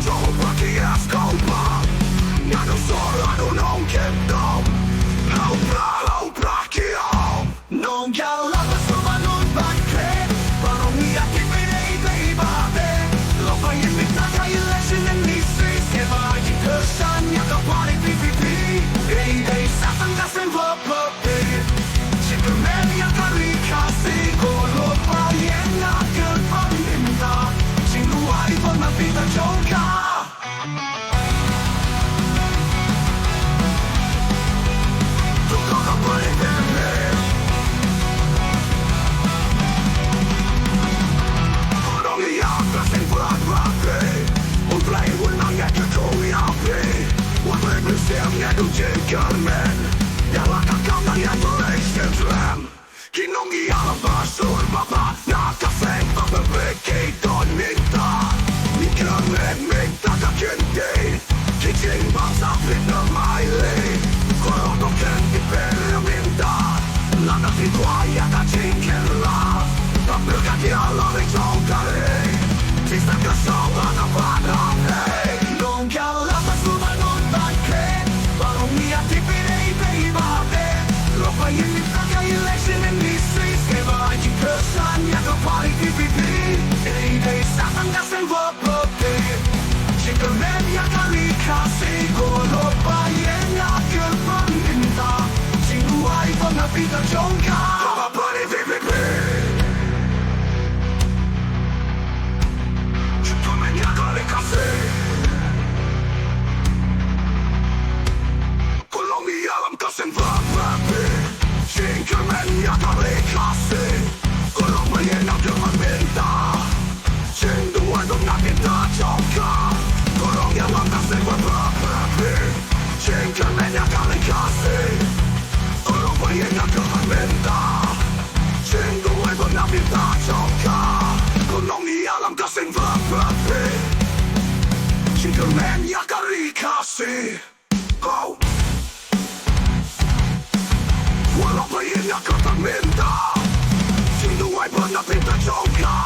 Tropa che ascolta Nado solo non che dom Hopra che ho Non gallava sova non bacche Baronia che vede i babe Lo fai in vita che il lesson e nissi Se vai in persania da pari PvP E dei satan da sem voppi Sempre meglio carica Sicuro fai e na che parimenta Sin guai con la vita gioca Gentlemen, della campagna dell'Instagram Chi non mi ama sul mappa Nata sempre perché tormenta Mi chiama menta da gente Chi ci imbazza fino mai lì Quello che ti permetta La nati guaia da cincella Da perché ti alla rigiocare Ci sta che sola da parlare Non chialata su ma non banche Mia tipirei bei babe Lo fai in l'Italia e lesson in nissi Che vai in persania da pari PvP E dei satan da sem voppi Cinque media carica Sicuro fai e na che parimenta Sin guai con la vita gioca Da pari PvP Cinque media carica Sen vappi Cinquemenia dalle casse Colombia na domanda Cendo quando una vita gioca Colombia landa sen vappi Cinquemenia dalle casse Colombia na domanda Cendo quando una vita gioca Colombia landa sen vappi Cinquemenia dalle casse Oh Wala pa rin nakatamenta Sino ay ba natin na joke